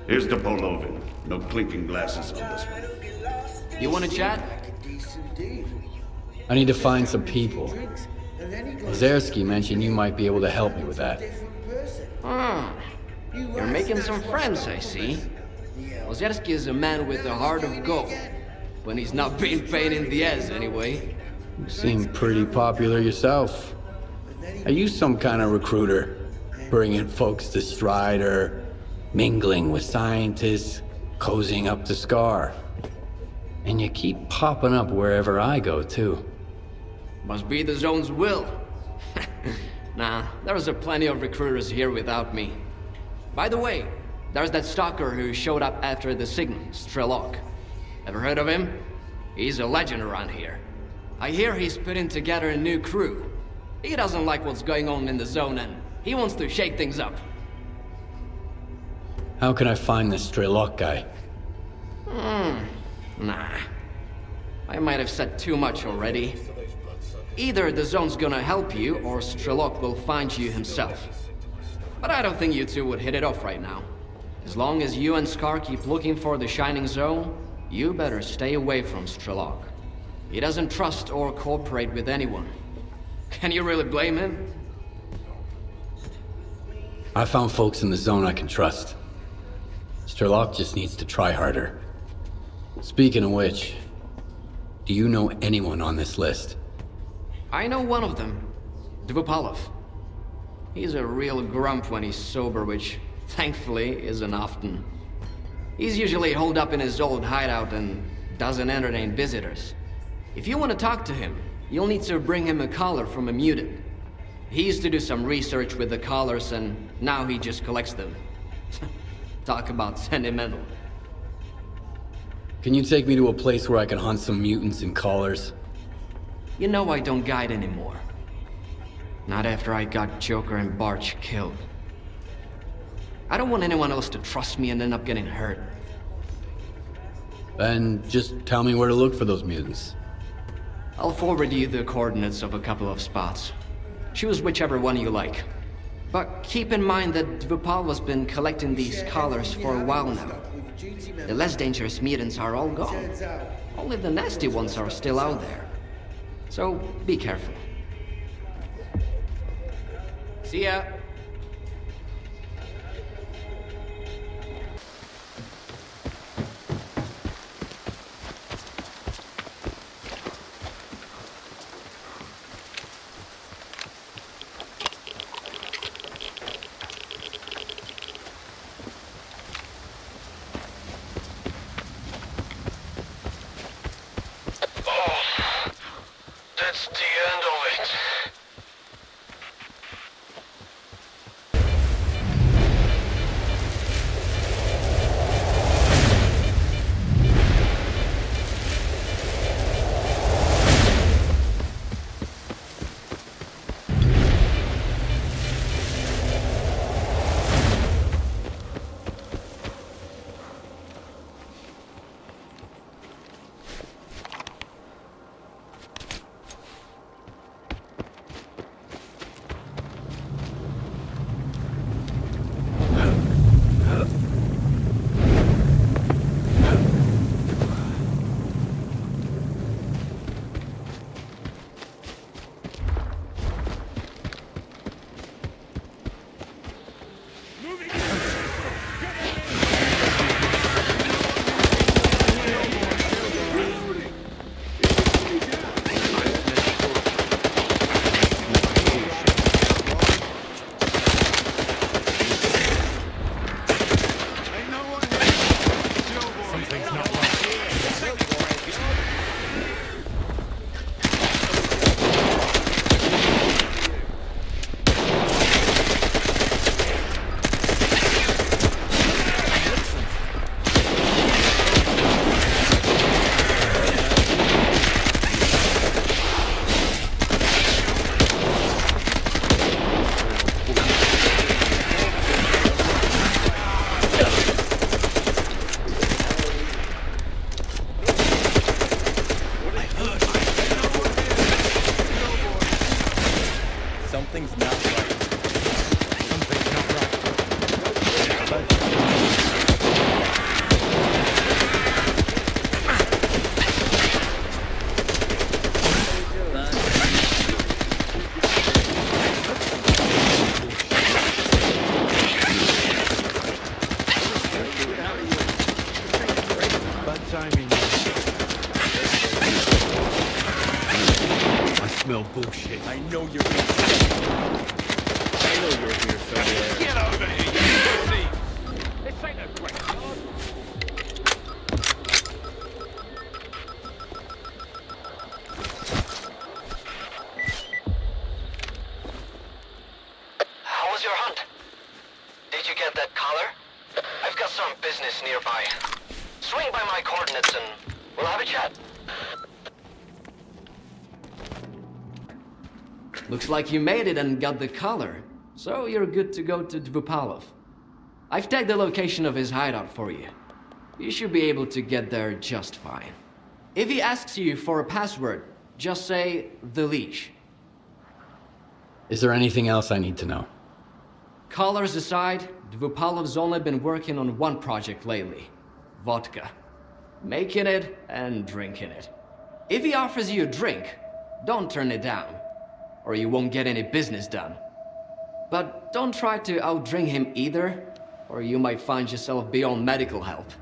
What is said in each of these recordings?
Here's the Polovin. No clinking glasses on this one. You wanna chat? I need to find some people. Lazarski mentioned you might be able to help me with that. You're making some friends, I see. Ozerski is a man with a heart of gold. When he's not being pain in the ass, anyway. You seem pretty popular yourself. Are you some kind of recruiter? Bringing folks to Strider, mingling with scientists, cozying up to S.T.A.L.K.E.R. And you keep popping up wherever I go, too. Must be the zone's will. Nah, there's a plenty of recruiters here without me. By the way, there's that stalker who showed up after the signal, S.T.A.L.K.E.R. Ever heard of him? He's a legend around here. I hear he's putting together a new crew. He doesn't like what's going on in the zone and he wants to shake things up. How can I find this S.T.A.L.K.E.R guy? Nah. I might have said too much already. Either the zone's gonna help you, or S.T.A.L.K.E.R will find you himself. But I don't think you two would hit it off right now. As long as you and S.T.A.L.K.E.R keep looking for the Shining Zone, you better stay away from S.T.A.L.K.E.R. He doesn't trust or cooperate with anyone. Can you really blame him? I found folks in the zone I can trust. S.T.A.L.K.E.R just needs to try harder. Speaking of which, do you know anyone on this list? I know one of them, Dvupalov. He's a real grump when he's sober, which, thankfully, isn't often. He's usually holed up in his old hideout and doesn't entertain visitors. If you want to talk to him, you'll need to bring him a collar from a mutant. He used to do some research with the collars, and now he just collects them. Talk about sentimental. Can you take me to a place where I can hunt some mutants and collars? You know I don't guide anymore. Not after I got Joker and Barch killed. I don't want anyone else to trust me and end up getting hurt. Then just tell me where to look for those mutants. I'll forward you the coordinates of a couple of spots. Choose whichever one you like. But keep in mind that Dvupal's been collecting these collars for a while now. The less dangerous mutants are all gone. Only the nasty ones are still out there. So, be careful. See ya! That's the end of it. no bullshit. I know you're here. I know you're here somewhere. Get over here, you pussy! This ain't a great yard. How was your hunt? Did you get that collar? I've got some business nearby. Swing by my coordinates and we'll have a chat. Looks like you made it and got the collar. So you're good to go to Dvupalov. I've tagged the location of his hideout for you. You should be able to get there just fine. If he asks you for a password, just say the leash. Is there anything else I need to know? Collars aside, Dvupalov's only been working on one project lately. Vodka. Making it and drinking it. If he offers you a drink, don't turn it down, or you won't get any business done. But don't try to outdrink him either, or you might find yourself beyond medical help.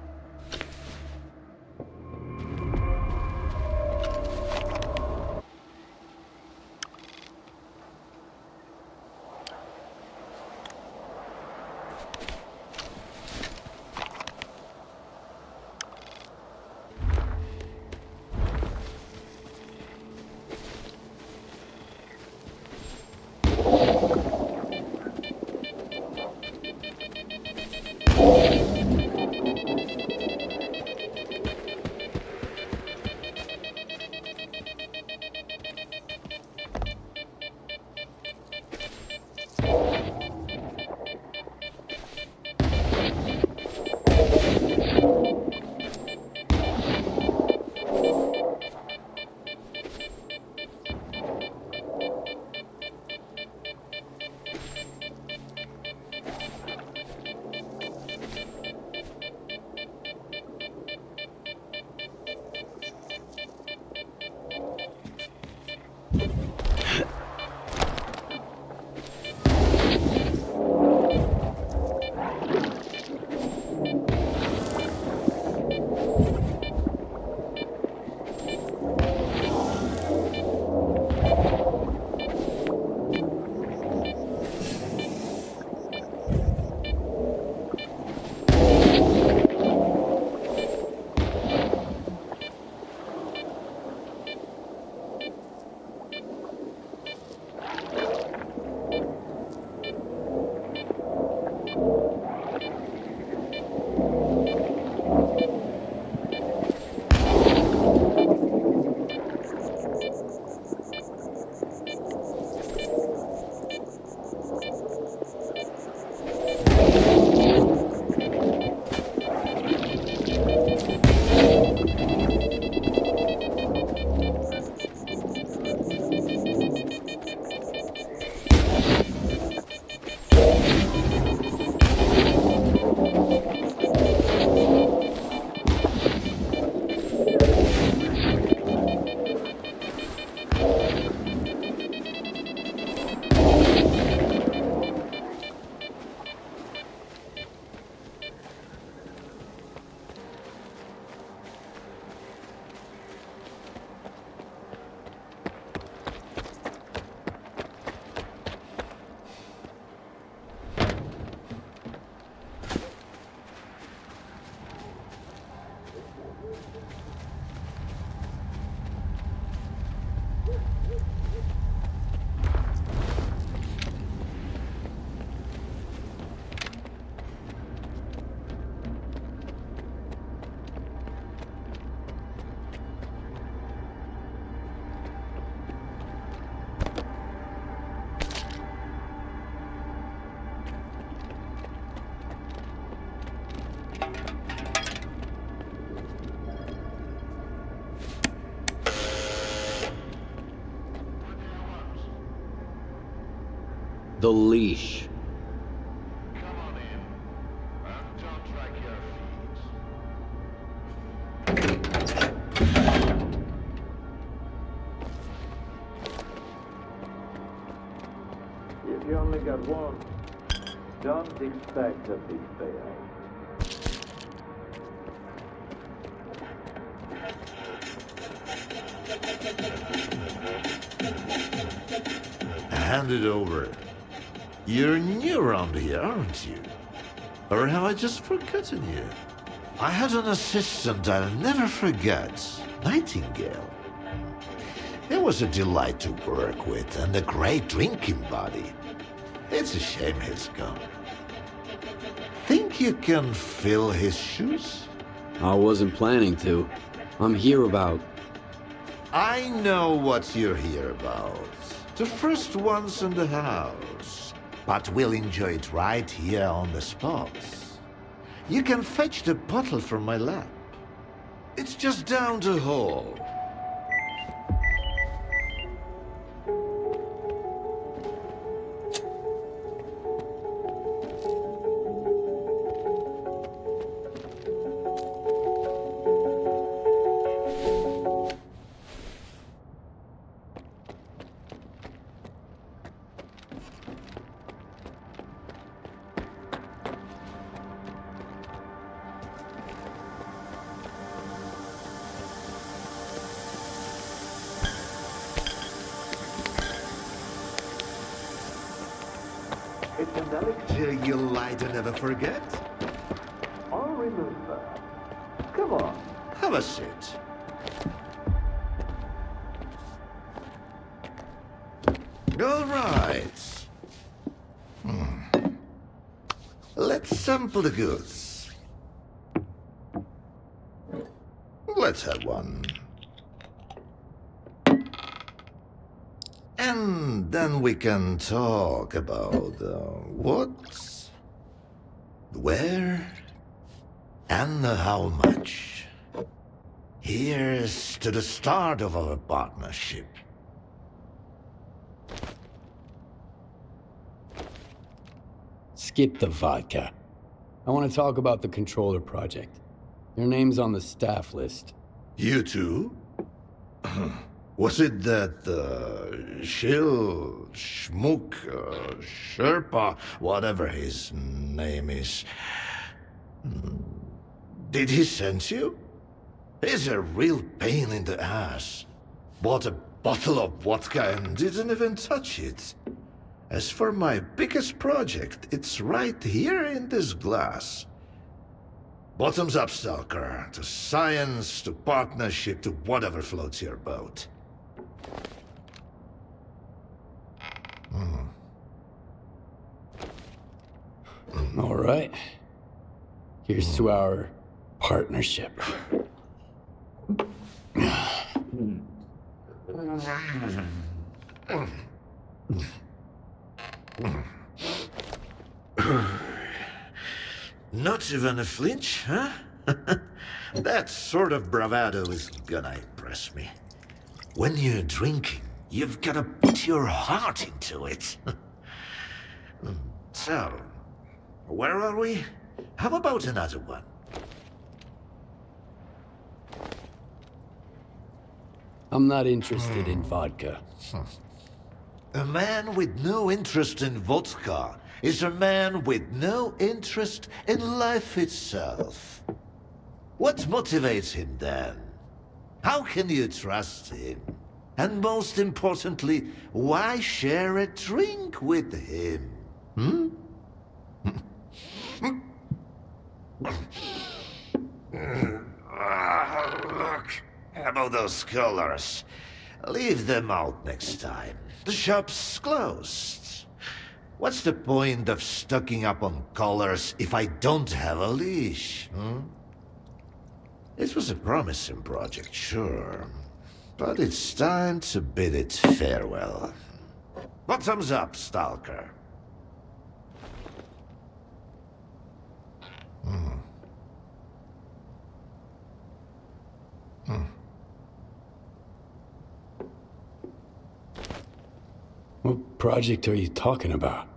The leash. Come on in, and don't drag your feet. If you only got one, don't expect a big payout. hand it over. You're new around here, aren't you? Or have I just forgotten you? I had an assistant I'll never forget, Nightingale. He was a delight to work with and a great drinking buddy. It's a shame he's gone. Think you can fill his shoes? I wasn't planning to. I'm here about... I know what you're here about. The first ones in the house. But we'll enjoy it right here on the spot. You can fetch the bottle from my lab. It's just down the hall. It's an elixir. You'll lie to never forget. I'll remember. Come on. Have a seat. All right. Let's sample the goods. Let's have one. And then we can talk about what, where, and how much. Here's to the start of our partnership. Skip the vodka. I want to talk about the controller project. Your name's on the staff list. You too? Was it that Shill, Schmook, Sherpa, whatever his name is? Did he send you? He's a real pain in the ass. Bought a bottle of vodka and didn't even touch it. As for my biggest project, it's right here in this glass. Bottoms up, S.T.A.L.K.E.R. To science, to partnership, to whatever floats your boat. All right. Here's to our partnership. Not even a flinch, huh? That sort of bravado is gonna impress me. When you're drinking, you've gotta put your heart into it. So, where are we? How about another one? I'm not interested in vodka. A man with no interest in vodka is a man with no interest in life itself. What motivates him then? How can you trust him? And most importantly, why share a drink with him? Look, how about those colors? Leave them out next time. The shop's closed. What's the point of stocking up on colors if I don't have a leash? It was a promising project, sure. But it's time to bid it farewell. Bottoms up, S.T.A.L.K.E.R. What project are you talking about?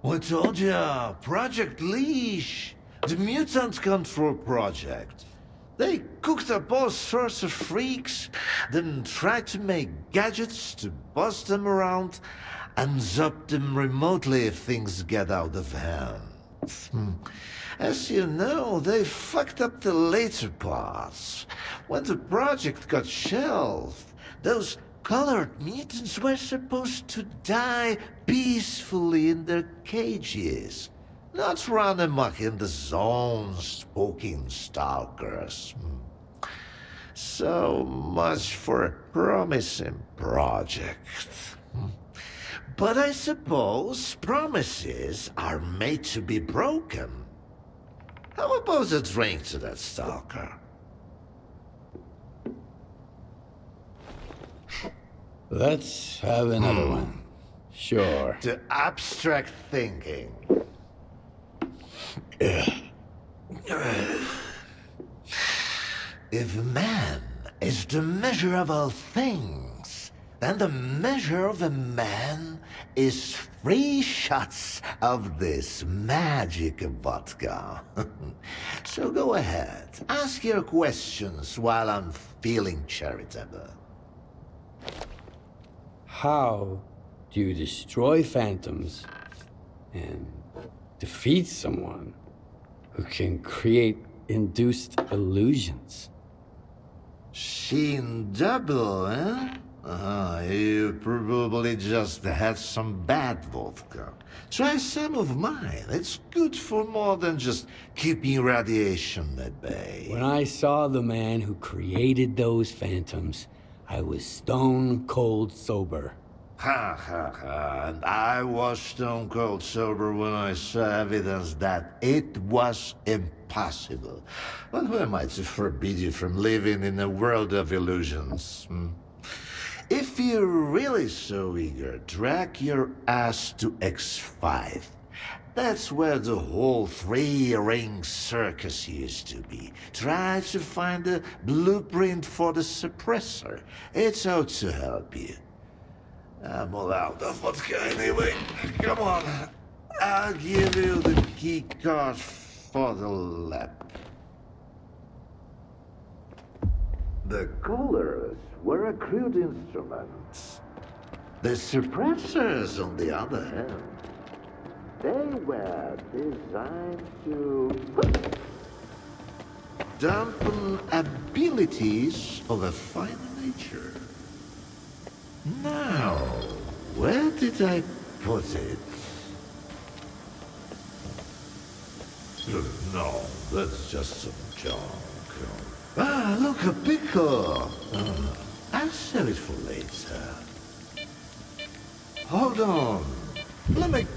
I told ya, Project Leash. The mutant control project. They cooked up all sorts of freaks, then tried to make gadgets to boss them around and zap them remotely if things get out of hand. As you know, they fucked up the later parts. When the project got shelved, those Colored mutants were supposed to die peacefully in their cages, not run amok in the zones poking stalkers. So much for a promising project. But I suppose promises are made to be broken. How about a drink to that stalker? Let's have another one. Sure. To abstract thinking. If man is the measure of all things, then the measure of a man is 3 shots of this magic vodka. So go ahead, ask your questions while I'm feeling charitable. How do you destroy phantoms and defeat someone who can create induced illusions? Sheen double, eh? You probably just had some bad vodka. Try some of mine. It's good for more than just keeping radiation at bay. When I saw the man who created those phantoms, I was stone cold sober. Ha ha ha. And I was stone cold sober when I saw evidence that it was impossible. But who am I to forbid you from living in a world of illusions? If you're really so eager, drag your ass to X5. That's where the whole 3-ring circus used to be. Try to find a blueprint for the suppressor. It's out to help you. I'm all out of vodka anyway. Come on. I'll give you the key card for the lab. The coolers were a crude instruments. The suppressors, on the other hand, they were designed to dampen abilities of a finer nature. Now, where did I put it? No, that's just some junk. Ah, look, a pickle! I'll save it for later. Hold on. Let me...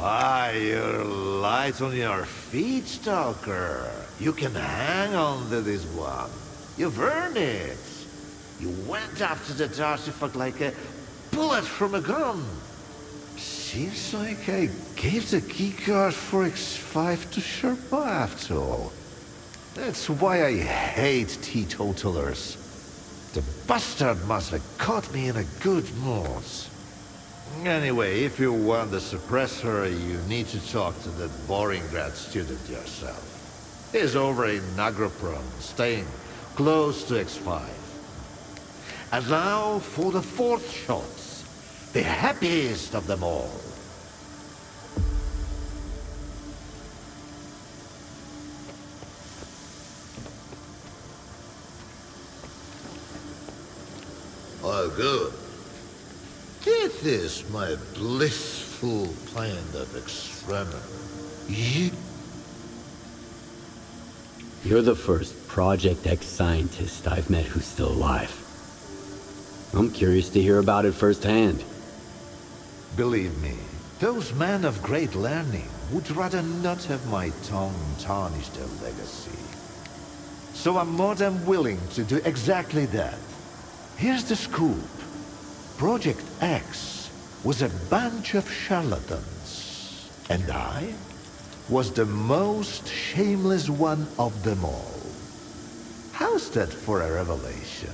Ah, you're light on your feet, Stalker. You can hang on to this one. You've earned it. You went after that artifact like a bullet from a gun. Seems like I gave the keycard for X5 to Sherpa after all. That's why I hate teetotalers. The bastard must have caught me in a good mood. Anyway, if you want the suppressor, you need to talk to that boring grad student yourself. He's over in Nagroprom, staying close to X5. And now for the 4th shots, the happiest of them all. Oh, good. This is my blissful plan of experiment. You're the first Project X scientist I've met who's still alive. I'm curious to hear about it firsthand. Believe me, those men of great learning would rather not have my tongue tarnish their legacy. So I'm more than willing to do exactly that. Here's the scoop. Project X was a bunch of charlatans, and I was the most shameless one of them all. How's that for a revelation?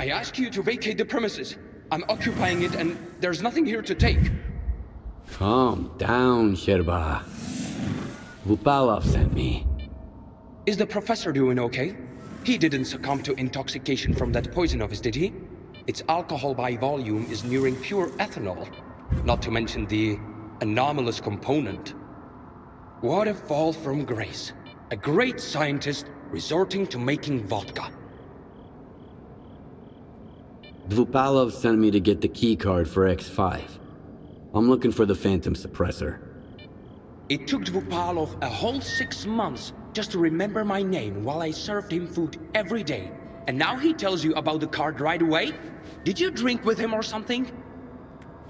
I ask you to vacate the premises. I'm occupying it and there's nothing here to take. Calm down, Sherba. Vupalov sent me. Is the professor doing okay? He didn't succumb to intoxication from that poison of his, did he? Its alcohol by volume is nearing pure ethanol. Not to mention the anomalous component. What a fall from grace. A great scientist resorting to making vodka. Dvupalov sent me to get the key card for X5. I'm looking for the Phantom Suppressor. It took Dvupalov a whole 6 months just to remember my name while I served him food every day. And now he tells you about the card right away? Did you drink with him or something?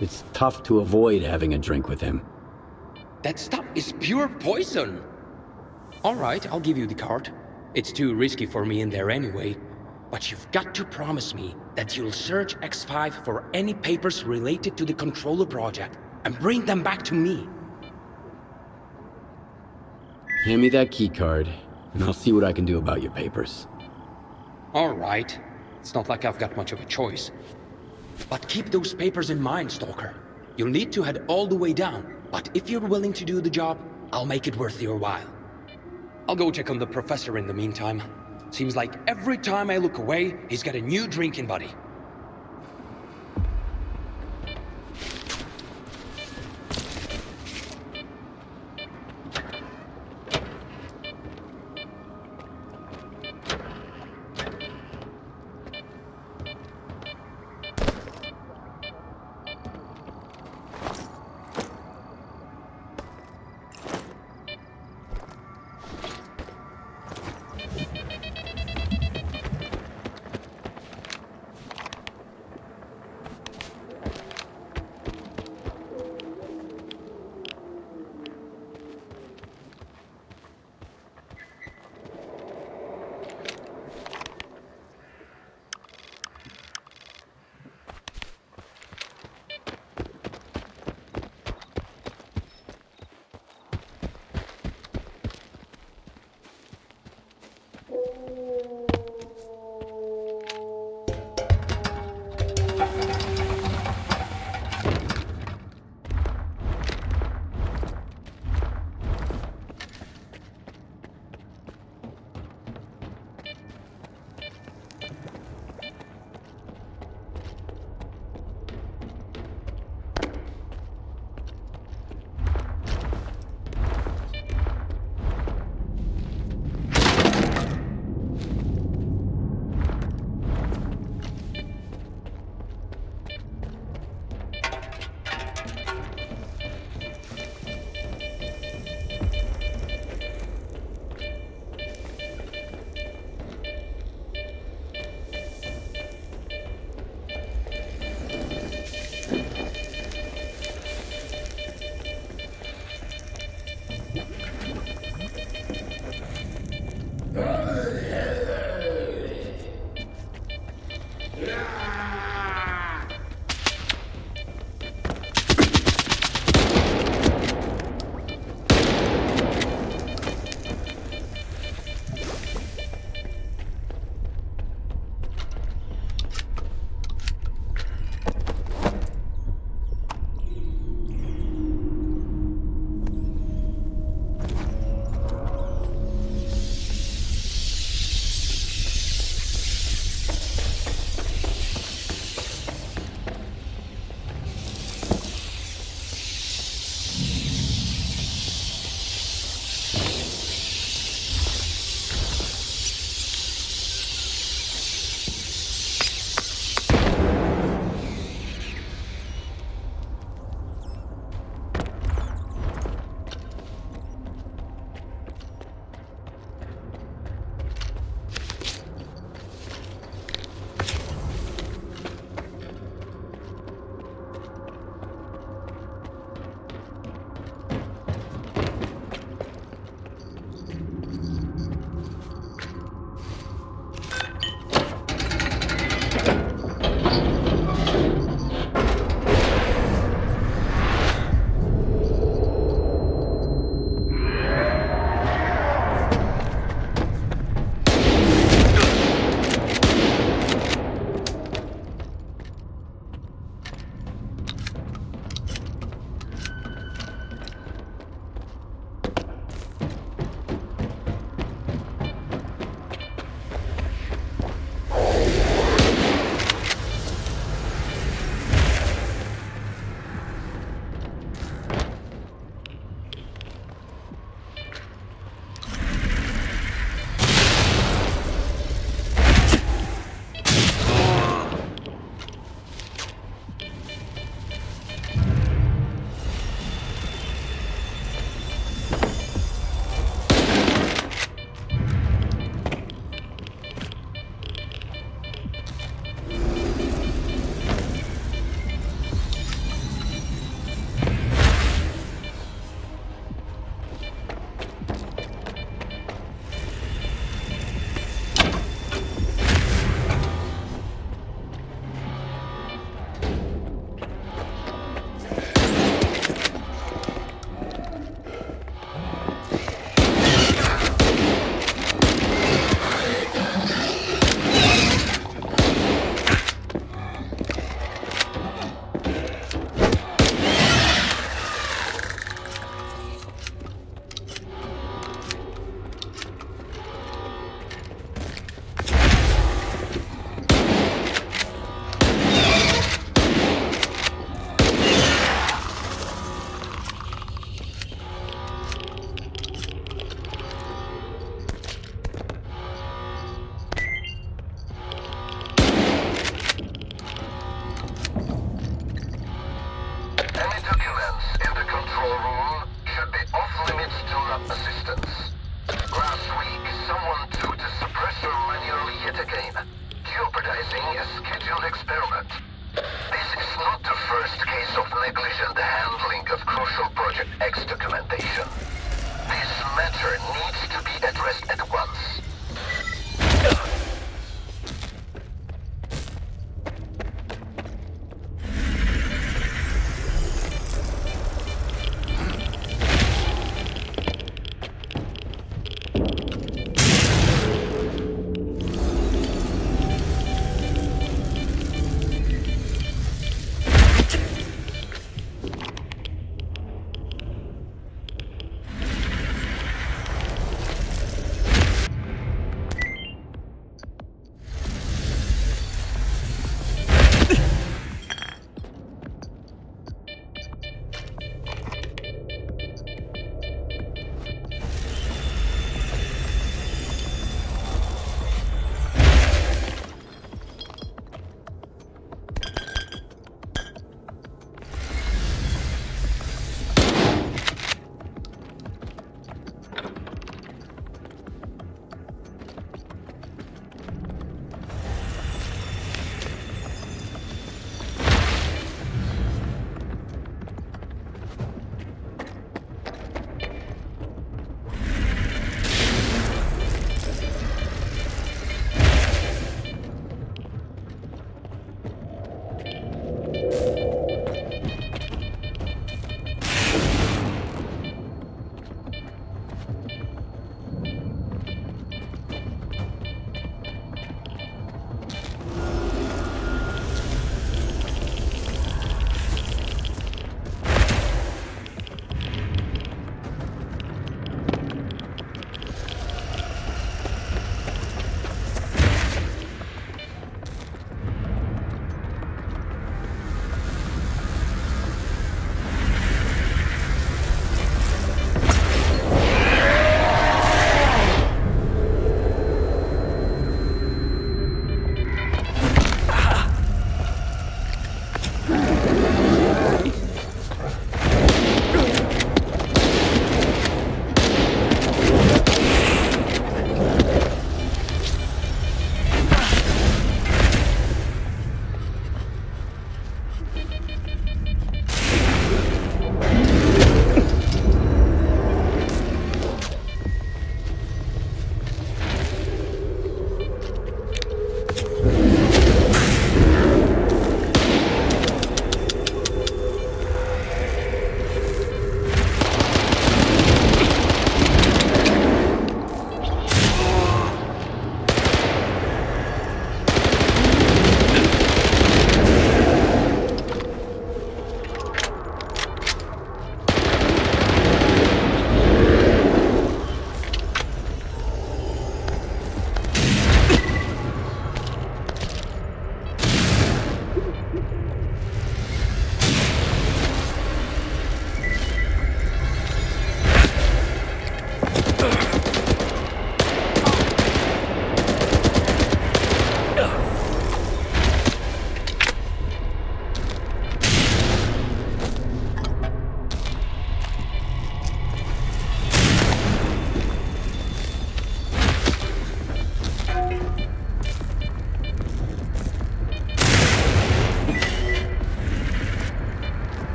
It's tough to avoid having a drink with him. That stuff is pure poison. All right, I'll give you the card. It's too risky for me in there anyway. But you've got to promise me that you'll search X5 for any papers related to the controller project and bring them back to me. Hand me that key card, and I'll see what I can do about your papers. All right. It's not like I've got much of a choice. But keep those papers in mind, Stalker. You'll need to head all the way down, but if you're willing to do the job, I'll make it worth your while. I'll go check on the professor in the meantime. Seems like every time I look away, he's got a new drinking buddy.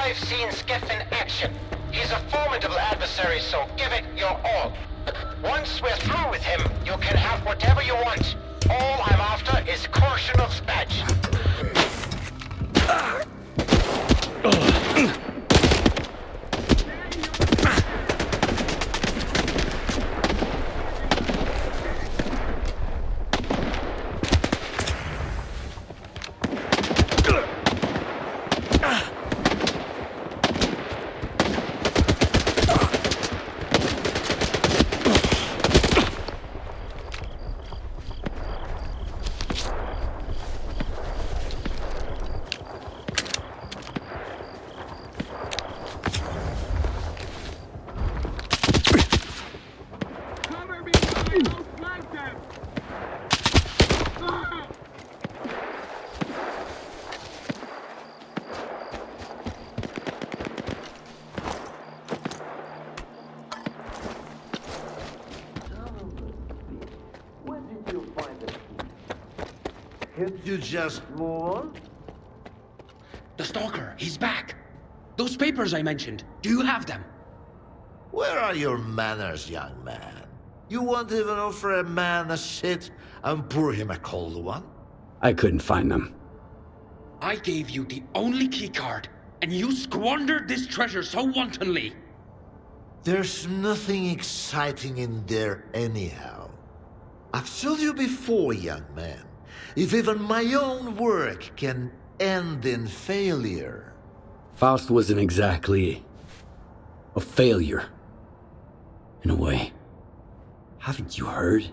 I've seen Skiff in action. He's a formidable adversary, so give it your all. Once we're through with him, you can have whatever you want. All I'm after is Korshunov's badge. Can't you just move on? The Stalker, he's back. Those papers I mentioned, do you have them? Where are your manners, young man? You won't even offer a man a shit and pour him a cold one? I couldn't find them. I gave you the only keycard, and you squandered this treasure so wantonly. There's nothing exciting in there anyhow. I've told you before, young man, if even my own work can end in failure. Faust wasn't exactly a failure, in a way. Haven't you heard?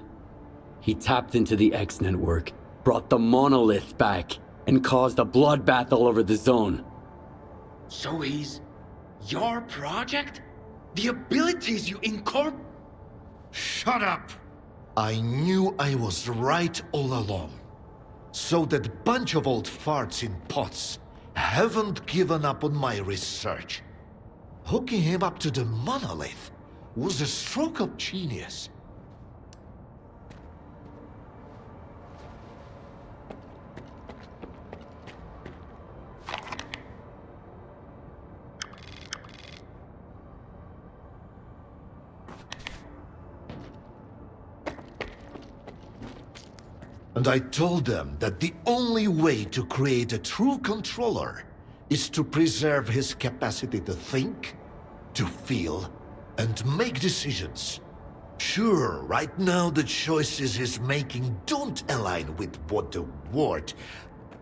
He tapped into the X network, brought the monolith back, and caused a bloodbath all over the zone. So he's your project? The abilities you incorporate? Shut up! I knew I was right all along. So that bunch of old farts in pots haven't given up on my research. Hooking him up to the monolith was a stroke of genius. And I told them that the only way to create a true controller is to preserve his capacity to think, to feel, and make decisions. Sure, right now the choices he's making don't align with what the Ward,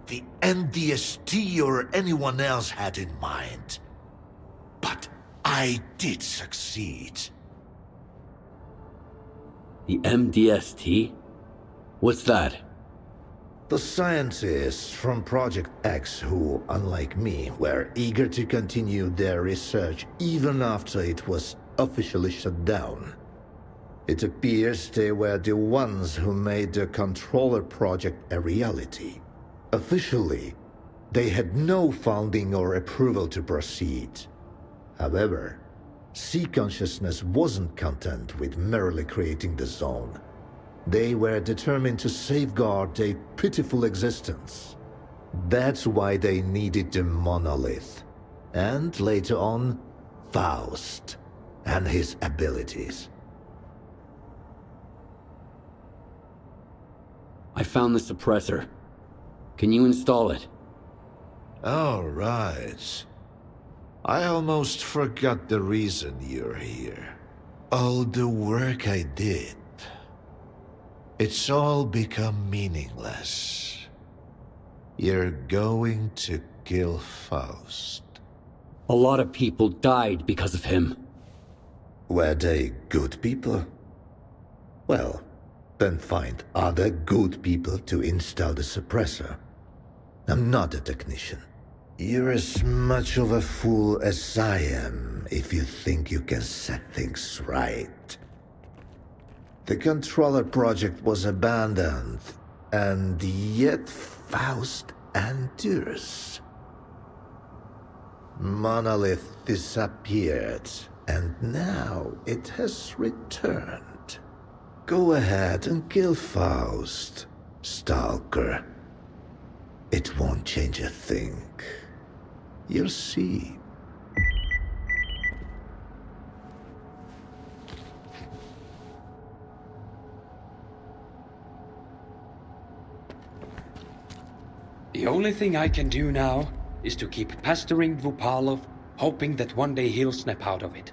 the NDST or anyone else had in mind. But I did succeed. The MDST? What's that? The scientists from Project X who, unlike me, were eager to continue their research even after it was officially shut down. It appears they were the ones who made the controller project a reality. Officially, they had no funding or approval to proceed. However, Sea Consciousness wasn't content with merely creating the zone. They were determined to safeguard a pitiful existence. That's why they needed the monolith. And later on, Faust and his abilities. I found the suppressor. Can you install it? All right. I almost forgot the reason you're here. All the work I did. It's all become meaningless. You're going to kill Faust. A lot of people died because of him. Were they good people? Well, then find other good people to install the suppressor. I'm not a technician. You're as much of a fool as I am if you think you can set things right. The controller project was abandoned, and yet Faust endures. Monolith disappeared, and now it has returned. Go ahead and kill Faust, Stalker. It won't change a thing. You'll see. The only thing I can do now is to keep pestering Vupalov, hoping that one day he'll snap out of it.